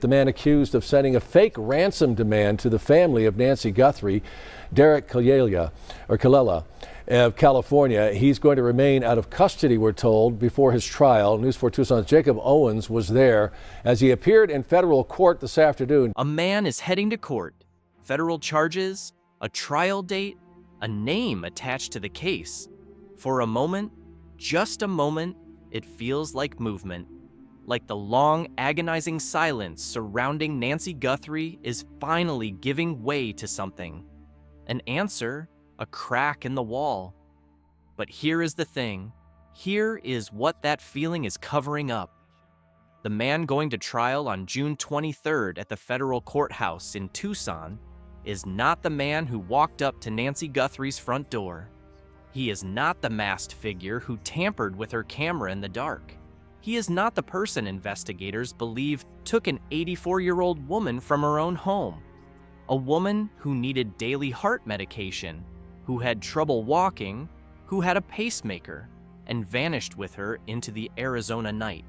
The man accused of sending a fake ransom demand to the family of Nancy Guthrie, Derrick Callella of California. He's going to remain out of custody, we're told, before his trial. News 4 Tucson's Jacob Owens was there as he appeared in federal court this afternoon. A man is heading to court. Federal charges, a trial date, a name attached to the case. For a moment, just a moment, it feels like movement. Like the long, agonizing silence surrounding Nancy Guthrie is finally giving way to something. An answer, a crack in the wall. But here is the thing. Here is what that feeling is covering up. The man going to trial on June 23rd at the federal courthouse in Tucson is not the man who walked up to Nancy Guthrie's front door. He is not the masked figure who tampered with her camera in the dark. He is not the person investigators believe took an 84-year-old woman from her own home. A woman who needed daily heart medication, who had trouble walking, who had a pacemaker, and vanished with her into the Arizona night.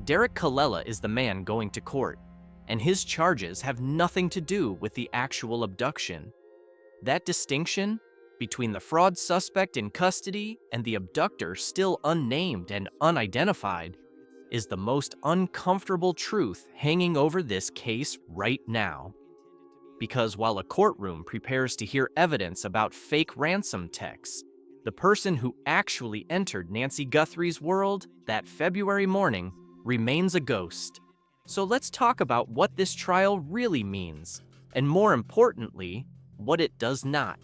Derrick Callella is the man going to court, and his charges have nothing to do with the actual abduction. That distinction between the fraud suspect in custody and the abductor still unnamed and unidentified is the most uncomfortable truth hanging over this case right now. Because while a courtroom prepares to hear evidence about fake ransom texts, the person who actually entered Nancy Guthrie's world that February morning remains a ghost. So let's talk about what this trial really means, and more importantly, what it does not.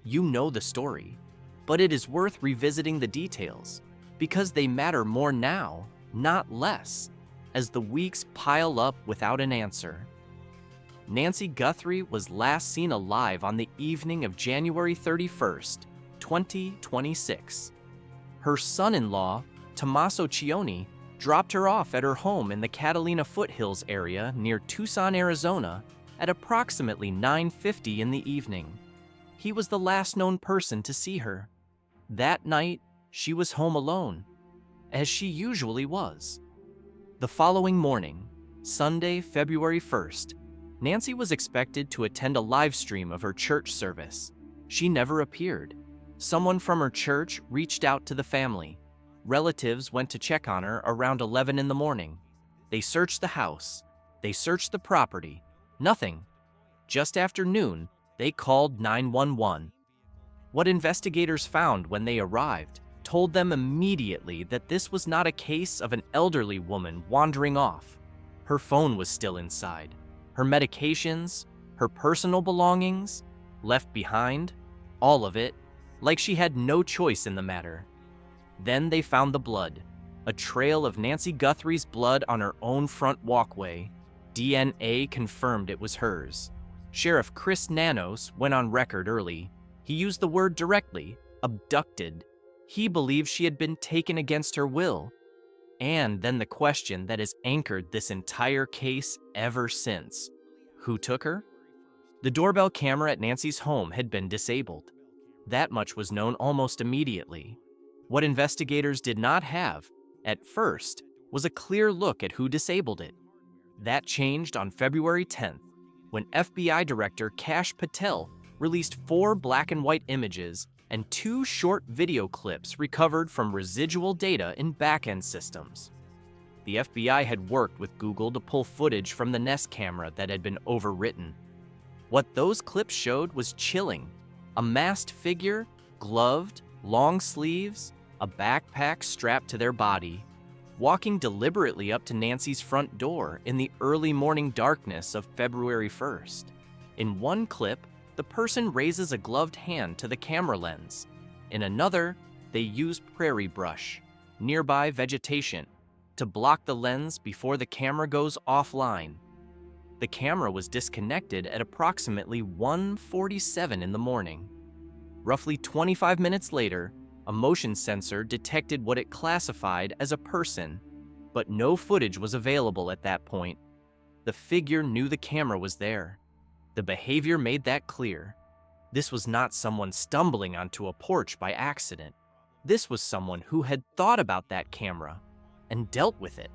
You know the story, but it is worth revisiting the details because they matter more now, not less, as the weeks pile up without an answer. Nancy Guthrie was last seen alive on the evening of January 31st, 2026. Her son-in-law, Tommaso Cioni, dropped her off at her home in the Catalina foothills area near Tucson, Arizona at approximately 9:50 in the evening. He was the last known person to see her. That night, she was home alone, as she usually was. The following morning, Sunday, February 1st, Nancy was expected to attend a live stream of her church service. She never appeared. Someone from her church reached out to the family. Relatives went to check on her around 11 in the morning. They searched the house. They searched the property. Nothing. Just after noon, they called 911. What investigators found when they arrived told them immediately that this was not a case of an elderly woman wandering off. Her phone was still inside. Her medications, her personal belongings, left behind, all of it, like she had no choice in the matter. Then they found the blood, a trail of Nancy Guthrie's blood on her own front walkway. DNA confirmed it was hers. Sheriff Chris Nanos went on record early. He used the word directly, abducted. He believed she had been taken against her will. And then the question that has anchored this entire case ever since. Who took her? The doorbell camera at Nancy's home had been disabled. That much was known almost immediately. What investigators did not have, at first, was a clear look at who disabled it. That changed on February 10th. When FBI Director Kash Patel released 4 black and white images and 2 short video clips recovered from residual data in back-end systems. The FBI had worked with Google to pull footage from the Nest camera that had been overwritten. What those clips showed was chilling. A masked figure, gloved, long sleeves, a backpack strapped to their body, walking deliberately up to Nancy's front door in the early morning darkness of February 1st. In one clip, the person raises a gloved hand to the camera lens. In another, they use prairie brush, nearby vegetation, to block the lens before the camera goes offline. The camera was disconnected at approximately 1:47 in the morning. Roughly 25 minutes later, a motion sensor detected what it classified as a person, but no footage was available at that point. The figure knew the camera was there. The behavior made that clear. This was not someone stumbling onto a porch by accident. This was someone who had thought about that camera and dealt with it.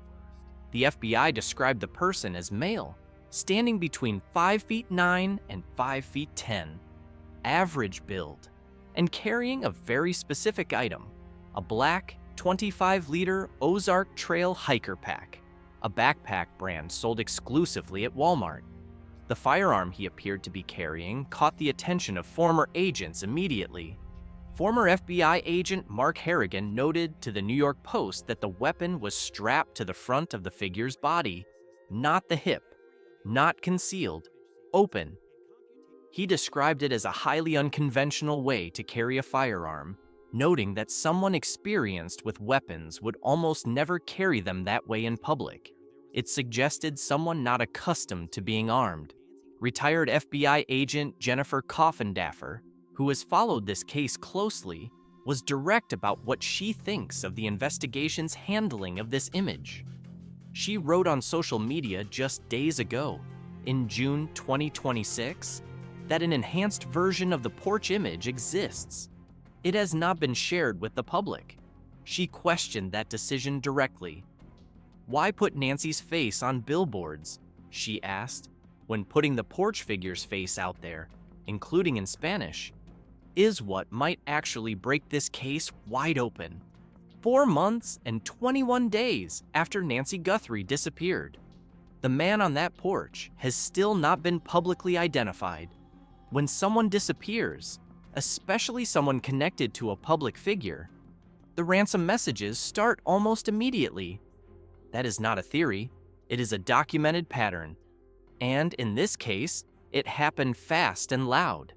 The FBI described the person as male, standing between 5'9" and 5'10", average build, and carrying a very specific item, a black 25-liter Ozark Trail hiker pack, a backpack brand sold exclusively at Walmart. The firearm he appeared to be carrying caught the attention of former agents immediately. Former FBI agent Mark Harrigan noted to the New York Post that the weapon was strapped to the front of the figure's body, not the hip, not concealed, open. He described it as a highly unconventional way to carry a firearm, noting that someone experienced with weapons would almost never carry them that way in public. It suggested someone not accustomed to being armed. Retired FBI agent Jennifer Coffindaffer, who has followed this case closely, was direct about what she thinks of the investigation's handling of this image. She wrote on social media just days ago, in June 2026, that an enhanced version of the porch image exists. It has not been shared with the public. She questioned that decision directly. Why put Nancy's face on billboards? She asked, when putting the porch figure's face out there, including in Spanish, is what might actually break this case wide open. 4 months and 21 days after Nancy Guthrie disappeared, the man on that porch has still not been publicly identified. When someone disappears, especially someone connected to a public figure, the ransom messages start almost immediately. That is not a theory, it is a documented pattern. And in this case, it happened fast and loud.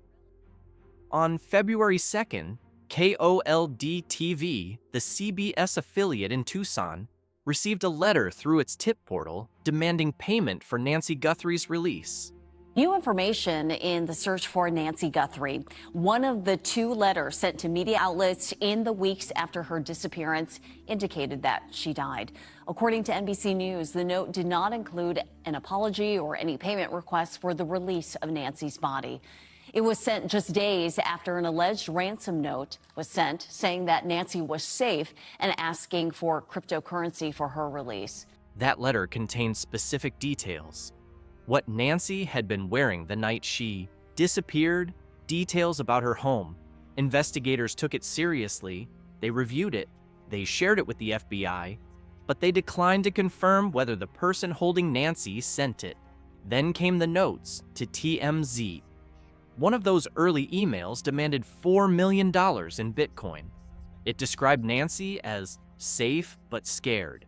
On February 2nd, KOLD-TV, the CBS affiliate in Tucson, received a letter through its tip portal demanding payment for Nancy Guthrie's release. New information in the search for Nancy Guthrie. One of the 2 letters sent to media outlets in the weeks after her disappearance indicated that she died. According to NBC News, the note did not include an apology or any payment requests for the release of Nancy's body. It was sent just days after an alleged ransom note was sent saying that Nancy was safe and asking for cryptocurrency for her release. That letter contained specific details. What Nancy had been wearing the night she disappeared, details about her home. Investigators took it seriously, they reviewed it, they shared it with the FBI, but they declined to confirm whether the person holding Nancy sent it. Then came the notes to TMZ. One of those early emails demanded $4 million in Bitcoin. It described Nancy as safe but scared.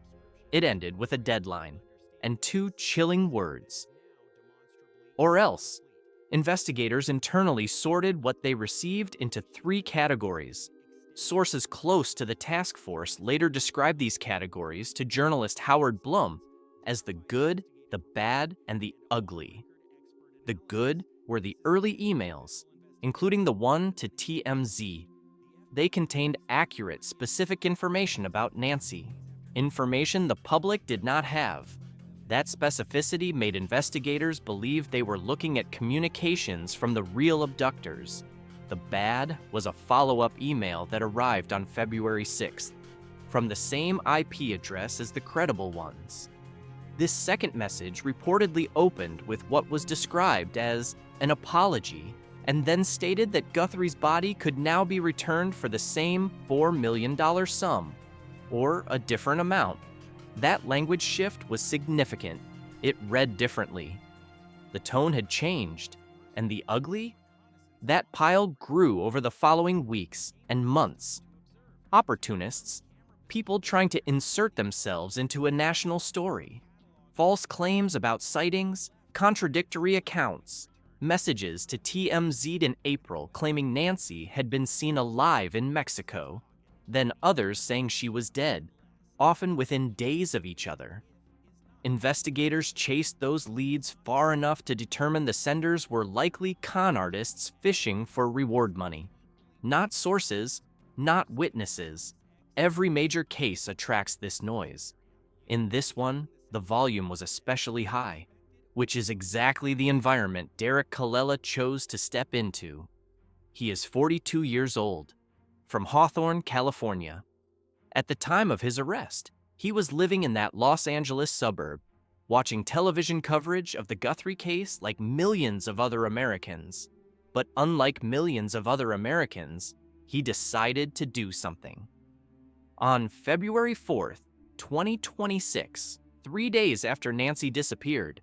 It ended with a deadline and 2 chilling words. Or else. Investigators internally sorted what they received into 3 categories. Sources close to the task force later described these categories to journalist Howard Blum as the good, the bad, and the ugly. The good were the early emails, including the one to TMZ. They contained accurate, specific information about Nancy, information the public did not have. That specificity made investigators believe they were looking at communications from the real abductors. The bad was a follow-up email that arrived on February 6th, from the same IP address as the credible ones. This second message reportedly opened with what was described as an apology, and then stated that Guthrie's body could now be returned for the same $4 million sum, or a different amount. That language shift was significant. It read differently. The tone had changed, and the ugly? That pile grew over the following weeks and months. Opportunists, people trying to insert themselves into a national story. False claims about sightings, contradictory accounts, messages to TMZ in April claiming Nancy had been seen alive in Mexico, then others saying she was dead, often within days of each other. Investigators chased those leads far enough to determine the senders were likely con artists fishing for reward money. Not sources, not witnesses. Every major case attracts this noise. In this one, the volume was especially high, which is exactly the environment Derrick Callella chose to step into. He is 42 years old, from Hawthorne, California. At the time of his arrest, He was living in that Los Angeles suburb, watching television coverage of the Guthrie case like millions of other Americans. But unlike millions of other Americans, he decided to do something. On February 4th, 2026, 3 days after Nancy disappeared,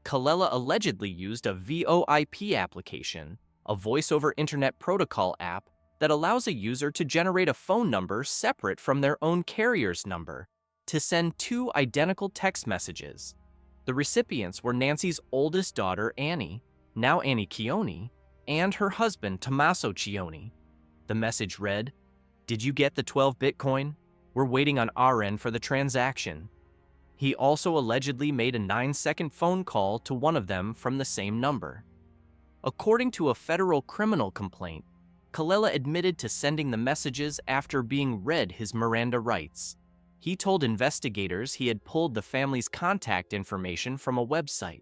Callella allegedly used a VoIP application, a voice-over internet protocol app that allows a user to generate a phone number separate from their own carrier's number, to send 2 identical text messages. The recipients were Nancy's oldest daughter, Annie, now Annie Cioni, and her husband, Tommaso Cioni. The message read, "Did you get the 12 Bitcoin? We're waiting on our end for the transaction." He also allegedly made a 9-second phone call to one of them from the same number. According to a federal criminal complaint, Callella admitted to sending the messages after being read his Miranda rights. He told investigators he had pulled the family's contact information from a website.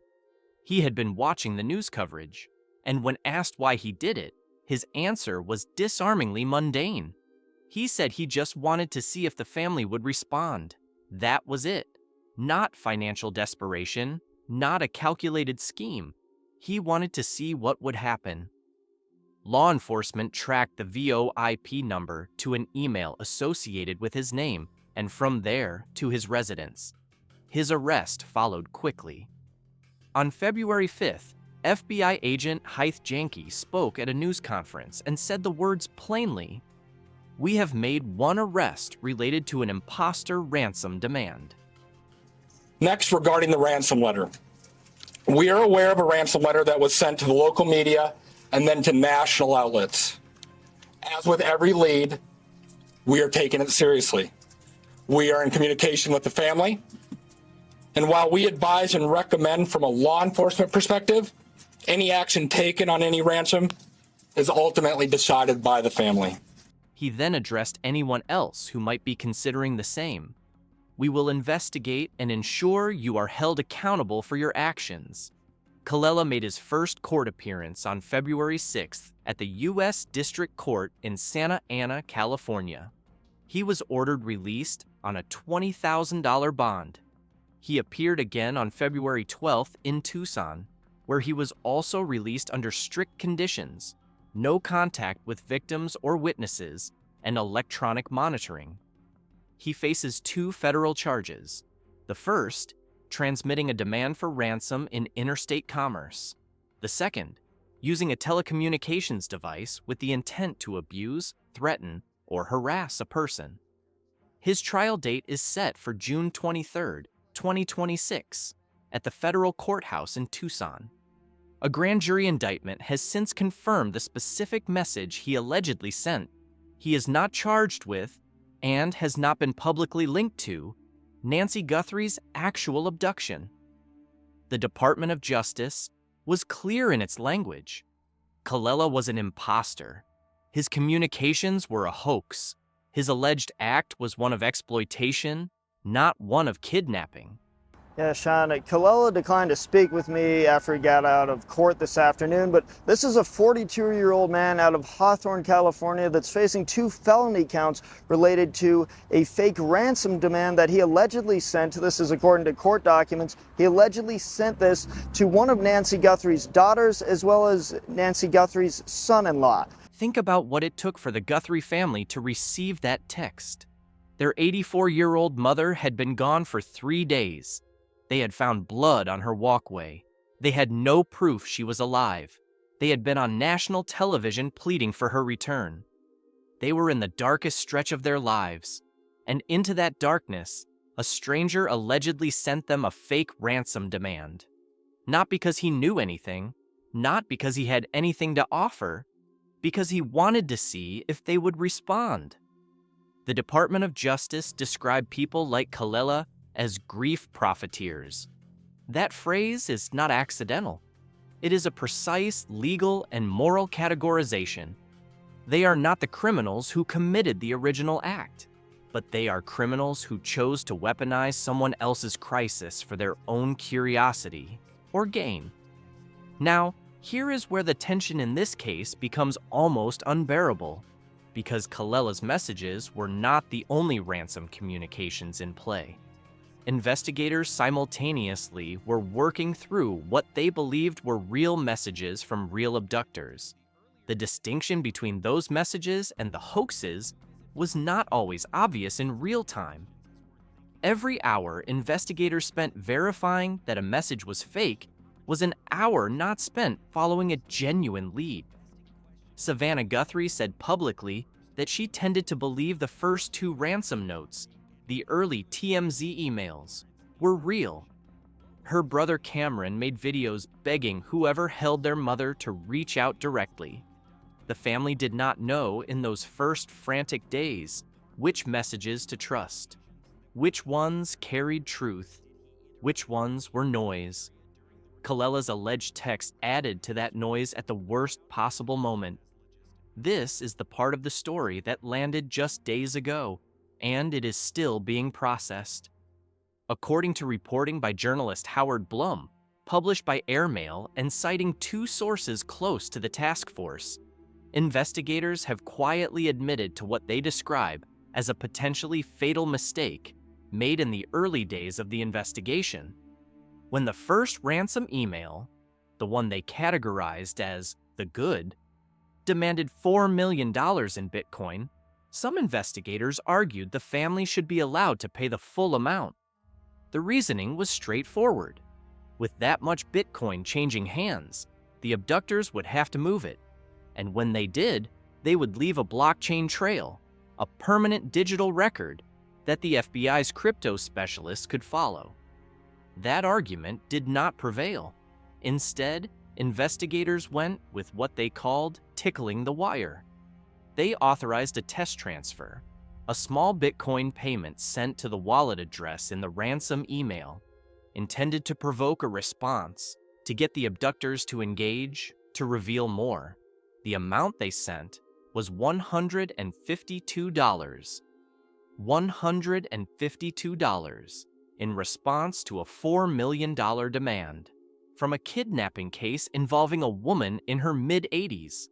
He had been watching the news coverage, and when asked why he did it, his answer was disarmingly mundane. He said he just wanted to see if the family would respond. That was it. Not financial desperation, not a calculated scheme. He wanted to see what would happen. Law enforcement tracked the VoIP number to an email associated with his name, and from there to his residence. His arrest followed quickly. On February 5th, FBI agent Hythe Janke spoke at a news conference and said the words plainly, "We have made one arrest related to an imposter ransom demand." Next, regarding the ransom letter. We are aware of a ransom letter that was sent to the local media and then to national outlets. As with every lead, we are taking it seriously. We are in communication with the family, and while we advise and recommend from a law enforcement perspective, any action taken on any ransom is ultimately decided by the family. He then addressed anyone else who might be considering the same. "We will investigate and ensure you are held accountable for your actions." Callella made his first court appearance on February 6th at the U.S. District Court in Santa Ana, California. He was ordered released on a $20,000 bond. He appeared again on February 12th in Tucson, where he was also released under strict conditions, no contact with victims or witnesses, and electronic monitoring. He faces 2 federal charges. The first, transmitting a demand for ransom in interstate commerce. The second, using a telecommunications device with the intent to abuse, threaten, or harass a person. His trial date is set for June 23rd, 2026, at the federal courthouse in Tucson. A grand jury indictment has since confirmed the specific message he allegedly sent. He is not charged with, and has not been publicly linked to, Nancy Guthrie's actual abduction. The Department of Justice was clear in its language. Callella was an imposter. His communications were a hoax. His alleged act was one of exploitation, not one of kidnapping. Yeah, Sean, Callella declined to speak with me after he got out of court this afternoon, but this is a 42-year-old man out of Hawthorne, California that's facing 2 felony counts related to a fake ransom demand that he allegedly sent. This is according to court documents. He allegedly sent this to one of Nancy Guthrie's daughters as well as Nancy Guthrie's son-in-law. Think about what it took for the Guthrie family to receive that text. Their 84-year-old mother had been gone for 3 days. They had found blood on her walkway. They had no proof she was alive. They had been on national television pleading for her return. They were in the darkest stretch of their lives. And into that darkness, a stranger allegedly sent them a fake ransom demand. Not because he knew anything, not because he had anything to offer, because he wanted to see if they would respond. The Department of Justice described people like Callella as grief profiteers. That phrase is not accidental. It is a precise legal and moral categorization. They are not the criminals who committed the original act, but they are criminals who chose to weaponize someone else's crisis for their own curiosity or gain. Now, here is where the tension in this case becomes almost unbearable. because Callella's messages were not the only ransom communications in play. Investigators simultaneously were working through what they believed were real messages from real abductors. The distinction between those messages and the hoaxes was not always obvious in real time. Every hour investigators spent verifying that a message was fake was an hour not spent following a genuine lead. Savannah Guthrie said publicly that she tended to believe the first 2 ransom notes, the early TMZ emails, were real. Her brother Cameron made videos begging whoever held their mother to reach out directly. The family did not know in those first frantic days which messages to trust, which ones carried truth, which ones were noise. Callella's alleged text added to that noise at the worst possible moment. This is the part of the story that landed just days ago, and it is still being processed. According to reporting by journalist Howard Blum, published by Airmail and citing 2 sources close to the task force, investigators have quietly admitted to what they describe as a potentially fatal mistake made in the early days of the investigation. When the first ransom email, the one they categorized as the good, demanded $4 million in Bitcoin, some investigators argued the family should be allowed to pay the full amount. The reasoning was straightforward. With that much Bitcoin changing hands, the abductors would have to move it, and when they did, they would leave a blockchain trail, a permanent digital record that the FBI's crypto specialists could follow. That argument did not prevail. Instead, investigators went with what they called tickling the wire. They authorized a test transfer, a small Bitcoin payment sent to the wallet address in the ransom email, intended to provoke a response, to get the abductors to engage, to reveal more. The amount they sent was $152. $152 in response to a $4 million demand from a kidnapping case involving a woman in her mid-80s,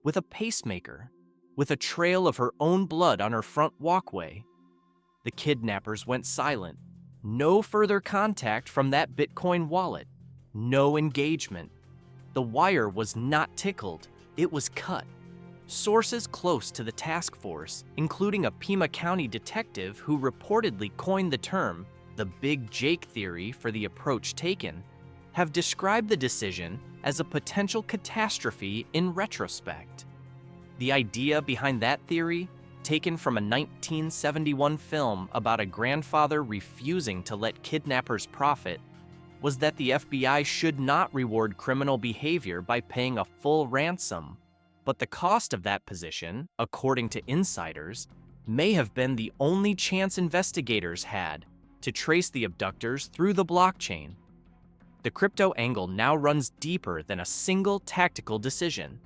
with a pacemaker, with a trail of her own blood on her front walkway. The kidnappers went silent. No further contact from that Bitcoin wallet. No engagement. The wire was not tickled. It was cut. Sources close to the task force, including a Pima County detective who reportedly coined the term the Big Jake theory for the approach taken, have described the decision as a potential catastrophe in retrospect. The idea behind that theory, taken from a 1971 film about a grandfather refusing to let kidnappers profit, was that the FBI should not reward criminal behavior by paying a full ransom. But the cost of that position, according to insiders, may have been the only chance investigators had to trace the abductors through the blockchain. The crypto angle now runs deeper than a single tactical decision.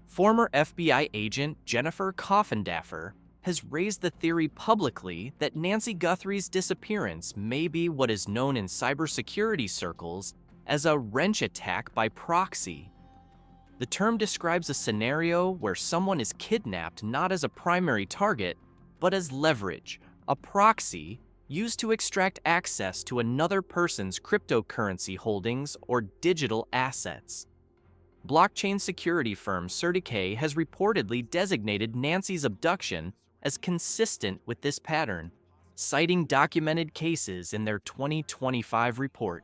Former FBI agent Jennifer Coffindaffer has raised the theory publicly that Nancy Guthrie's disappearance may be what is known in cybersecurity circles as a wrench attack by proxy. The term describes a scenario where someone is kidnapped not as a primary target, but as leverage, a proxy used to extract access to another person's cryptocurrency holdings or digital assets. Blockchain security firm CertiK has reportedly designated Nancy's abduction as consistent with this pattern, citing documented cases in their 2025 report.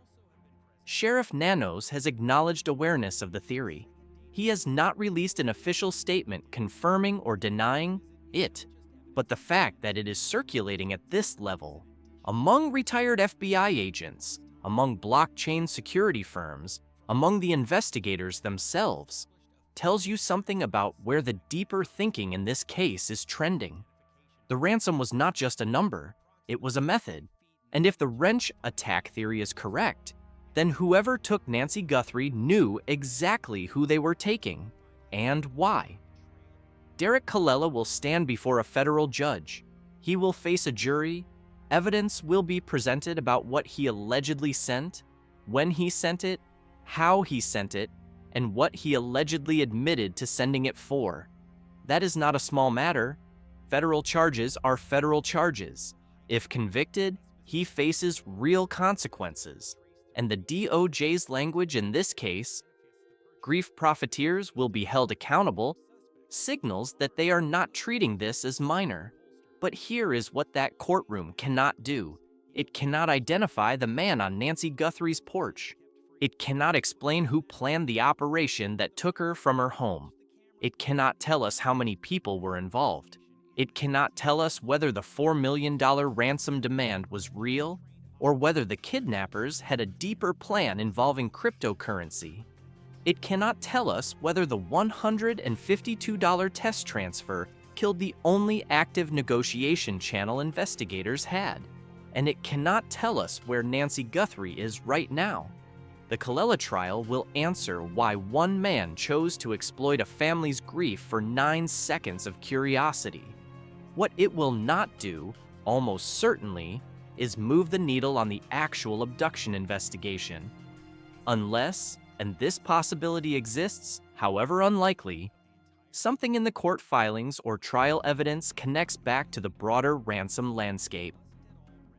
Sheriff Nanos has acknowledged awareness of the theory. He has not released an official statement confirming or denying it, but the fact that it is circulating at this level, among retired FBI agents, among blockchain security firms, among the investigators themselves, tells you something about where the deeper thinking in this case is trending. The ransom was not just a number, it was a method. And if the wrench attack theory is correct, then whoever took Nancy Guthrie knew exactly who they were taking and why. Derrick Callella will stand before a federal judge. He will face a jury. Evidence will be presented about what he allegedly sent, when he sent it, how he sent it, and what he allegedly admitted to sending it for. That is not a small matter. Federal charges are federal charges. If convicted, he faces real consequences. And the DOJ's language in this case, grief profiteers will be held accountable, signals that they are not treating this as minor. But here is what that courtroom cannot do. It cannot identify the man on Nancy Guthrie's porch. It cannot explain who planned the operation that took her from her home. It cannot tell us how many people were involved. It cannot tell us whether the $4 million ransom demand was real or whether the kidnappers had a deeper plan involving cryptocurrency. It cannot tell us whether the $152 test transfer killed the only active negotiation channel investigators had. And it cannot tell us where Nancy Guthrie is right now. The Callella trial will answer why one man chose to exploit a family's grief for 9 seconds of curiosity. What it will not do, almost certainly, is move the needle on the actual abduction investigation. Unless, and this possibility exists, however unlikely, something in the court filings or trial evidence connects back to the broader ransom landscape.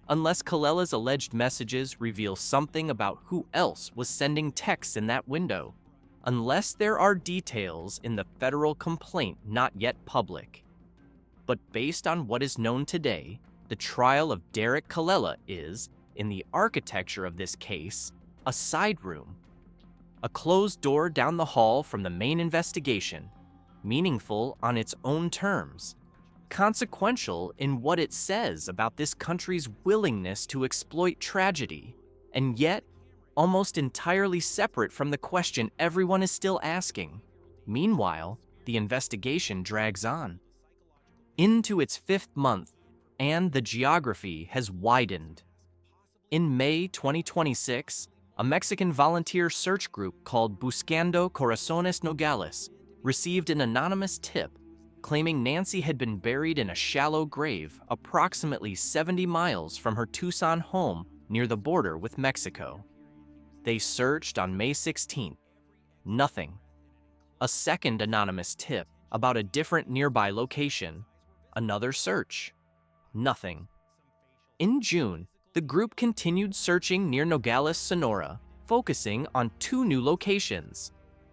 Unless Callella's alleged messages reveal something about who else was sending texts in that window. Unless there are details in the federal complaint not yet public. But based on what is known today, the trial of Derrick Callella is, in the architecture of this case, a side room. A closed door down the hall from the main investigation, meaningful on its own terms. Consequential in what it says about this country's willingness to exploit tragedy, and yet almost entirely separate from the question everyone is still asking. Meanwhile, the investigation drags on. Into its 5th month, and the geography has widened. In May 2026, a Mexican volunteer search group called Buscando Corazones Nogales received an anonymous tip claiming Nancy had been buried in a shallow grave approximately 70 miles from her Tucson home near the border with Mexico. They searched on May 16th. Nothing. A second anonymous tip about a different nearby location. Another search. Nothing. In June, the group continued searching near Nogales, Sonora, focusing on 2 new locations.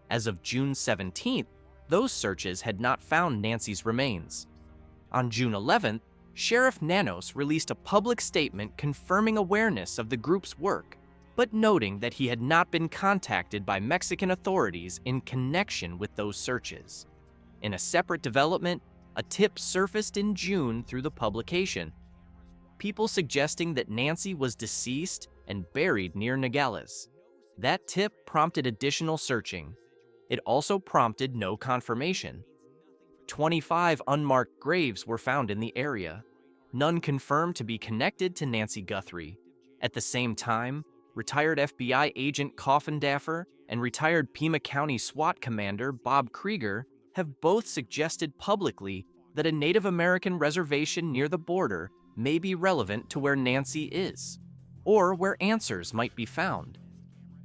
As of June 17th, those searches had not found Nancy's remains. On June 11th, Sheriff Nanos released a public statement confirming awareness of the group's work, but noting that he had not been contacted by Mexican authorities in connection with those searches. In a separate development, a tip surfaced in June through the publication. People suggesting that Nancy was deceased and buried near Nogales. That tip prompted additional searching. It also prompted no confirmation. 25 unmarked graves were found in the area, none confirmed to be connected to Nancy Guthrie. At the same time, retired FBI agent Kidnapper and retired Pima County SWAT commander Bob Krieger have both suggested publicly that a Native American reservation near the border may be relevant to where Nancy is, or where answers might be found.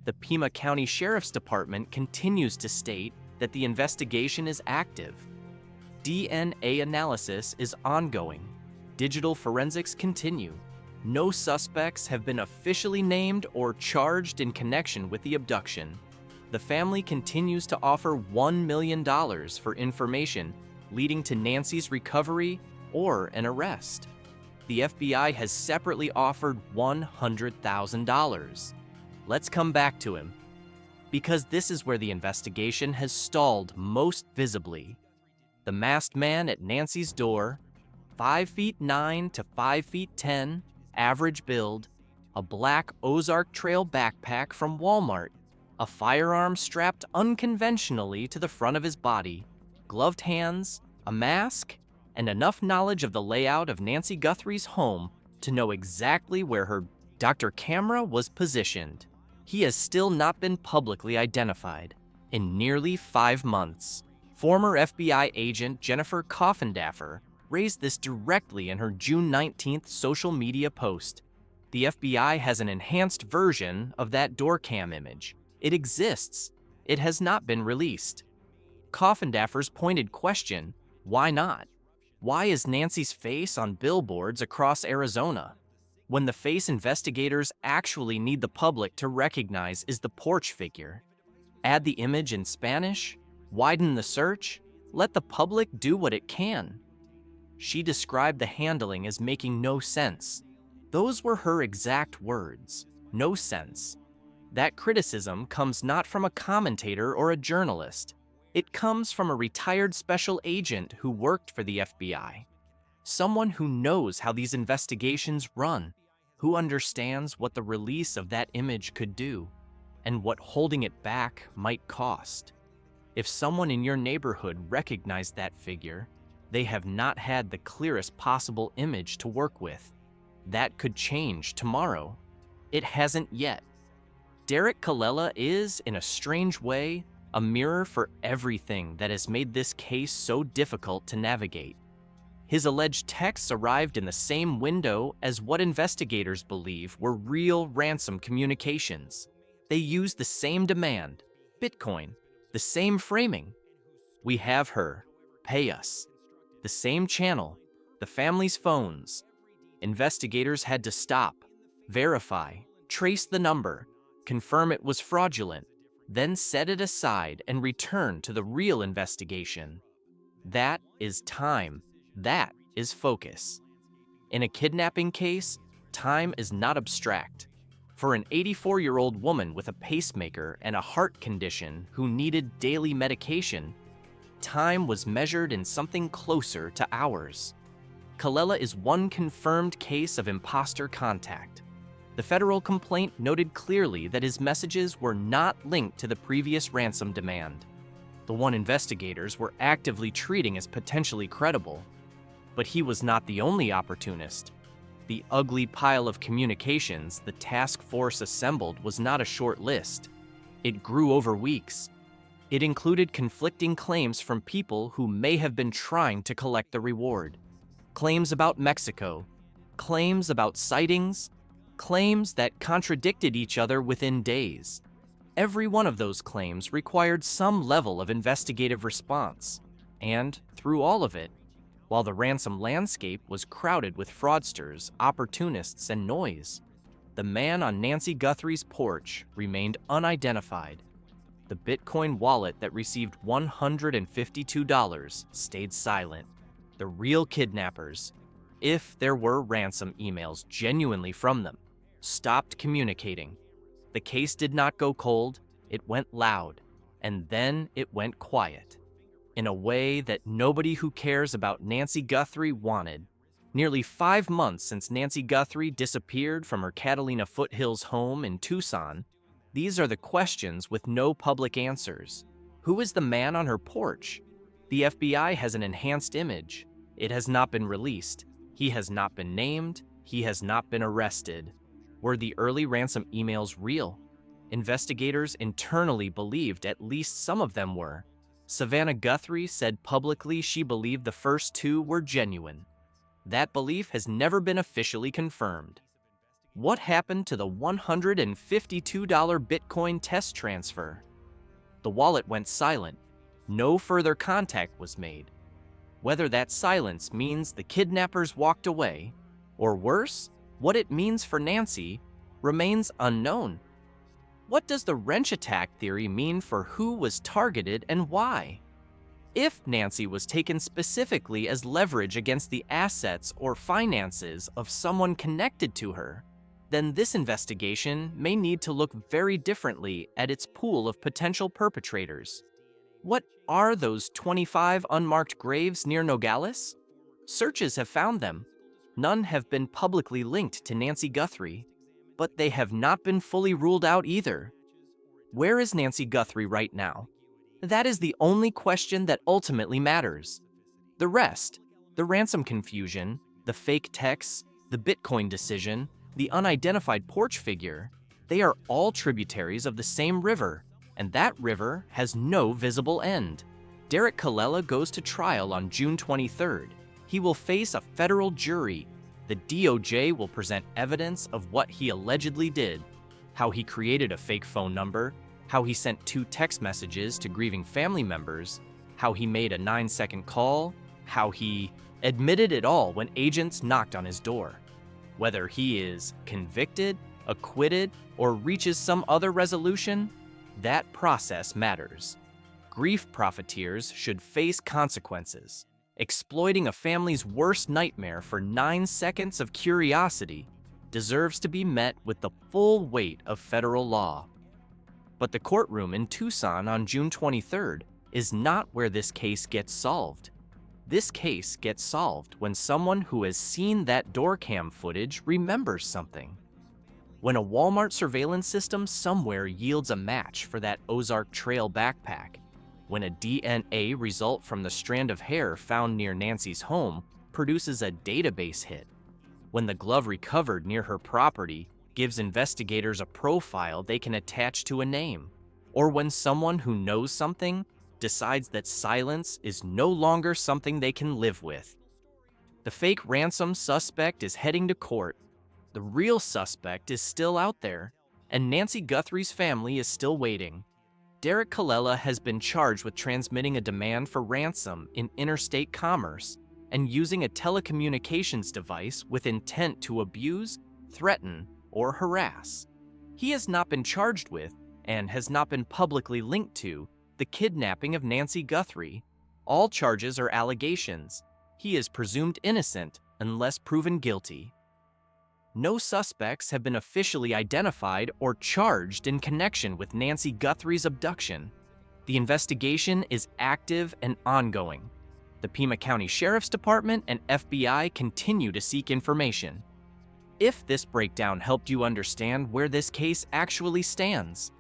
The Pima County Sheriff's Department continues to state that the investigation is active. DNA analysis is ongoing. Digital forensics continue. No suspects have been officially named or charged in connection with the abduction. The family continues to offer $1 million for information leading to Nancy's recovery or an arrest. The FBI has separately offered $100,000. Let's come back to him, because this is where the investigation has stalled most visibly. The masked man at Nancy's door, 5'9" to 5'10", average build, a black Ozark Trail backpack from Walmart, a firearm strapped unconventionally to the front of his body, gloved hands, a mask, and enough knowledge of the layout of Nancy Guthrie's home to know exactly where her Dr. camera was positioned. He has still not been publicly identified. In nearly 5 months, former FBI agent Jennifer Kidnapper raised this directly in her June 19th social media post. The FBI has an enhanced version of that door cam image. It exists. It has not been released. Kidnapper's pointed question, Why not? Why is Nancy's face on billboards across Arizona, when the face investigators actually need the public to recognize is the porch figure? Add the image in Spanish, widen the search, let the public do what it can. She described the handling as making no sense. Those were her exact words, no sense. That criticism comes not from a commentator or a journalist. It comes from a retired special agent who worked for the FBI. Someone who knows how these investigations run, who understands what the release of that image could do, and what holding it back might cost. If someone in your neighborhood recognized that figure, they have not had the clearest possible image to work with. That could change tomorrow. It hasn't yet. Derrick Callella is, in a strange way, a mirror for everything that has made this case so difficult to navigate. His alleged texts arrived in the same window as what investigators believe were real ransom communications. They used the same demand, Bitcoin, the same framing. We have her, pay us. The same channel, the family's phones. Investigators had to stop, verify, trace the number, confirm it was fraudulent, then set it aside and return to the real investigation. That is time. That is focus. In a kidnapping case, time is not abstract. For an 84-year-old woman with a pacemaker and a heart condition who needed daily medication, time was measured in something closer to hours. Callella is one confirmed case of imposter contact. The federal complaint noted clearly that his messages were not linked to the previous ransom demand, the one investigators were actively treating as potentially credible. But he was not the only opportunist. The ugly pile of communications the task force assembled was not a short list. It grew over weeks. It included conflicting claims from people who may have been trying to collect the reward. Claims about Mexico, claims about sightings, claims that contradicted each other within days. Every one of those claims required some level of investigative response. And, through all of it, while the ransom landscape was crowded with fraudsters, opportunists, and noise, the man on Nancy Guthrie's porch remained unidentified. The Bitcoin wallet that received $152 stayed silent. The real kidnappers, if there were ransom emails genuinely from them, stopped communicating. The case did not go cold, it went loud, and then it went quiet. In a way that nobody who cares about Nancy Guthrie wanted. Nearly 5 months since Nancy Guthrie disappeared from her Catalina Foothills home in Tucson, these are the questions with no public answers. Who is the man on her porch? The FBI has an enhanced image. It has not been released. He has not been named. He has not been arrested. Were the early ransom emails real? Investigators internally believed at least some of them were. Savannah Guthrie said publicly she believed the first 2 were genuine. That belief has never been officially confirmed. What happened to the $152 Bitcoin test transfer? The wallet went silent. No further contact was made. Whether that silence means the kidnappers walked away, or worse, what it means for Nancy, remains unknown. What does the wrench attack theory mean for who was targeted and why? If Nancy was taken specifically as leverage against the assets or finances of someone connected to her, then this investigation may need to look very differently at its pool of potential perpetrators. What are those 25 unmarked graves near Nogales? Searches have found them. None have been publicly linked to Nancy Guthrie, but they have not been fully ruled out either. Where is Nancy Guthrie right now? That is the only question that ultimately matters. The rest, the ransom confusion, the fake texts, the Bitcoin decision, the unidentified porch figure, they are all tributaries of the same river, and that river has no visible end. Derrick Callella goes to trial on June 23rd. He will face a federal jury. The DOJ will present evidence of what he allegedly did, how he created a fake phone number, how he sent 2 text messages to grieving family members, how he made a 9-second call, how he admitted it all when agents knocked on his door. Whether he is convicted, acquitted, or reaches some other resolution, that process matters. Grief profiteers should face consequences. Exploiting a family's worst nightmare for 9 seconds of curiosity deserves to be met with the full weight of federal law. But the courtroom in Tucson on June 23rd is not where this case gets solved. This case gets solved when someone who has seen that door cam footage remembers something. When a Walmart surveillance system somewhere yields a match for that Ozark Trail backpack, when a DNA result from the strand of hair found near Nancy's home produces a database hit, when the glove recovered near her property gives investigators a profile they can attach to a name, or when someone who knows something decides that silence is no longer something they can live with. The fake ransom suspect is heading to court. The real suspect is still out there, and Nancy Guthrie's family is still waiting. Derrick Callella has been charged with transmitting a demand for ransom in interstate commerce and using a telecommunications device with intent to abuse, threaten, or harass. He has not been charged with, and has not been publicly linked to, the kidnapping of Nancy Guthrie. All charges are allegations. He is presumed innocent unless proven guilty. No suspects have been officially identified or charged in connection with Nancy Guthrie's abduction. The investigation is active and ongoing. The Pima County Sheriff's Department and FBI continue to seek information. If this breakdown helped you understand where this case actually stands,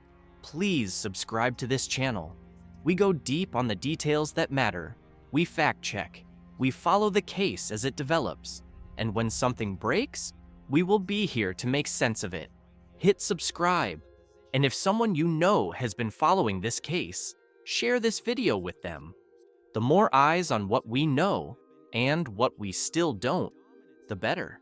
please subscribe to this channel. We go deep on the details that matter. We fact-check. We follow the case as it develops. And when something breaks, we will be here to make sense of it. Hit subscribe. And if someone you know has been following this case, share this video with them. The more eyes on what we know and what we still don't, the better.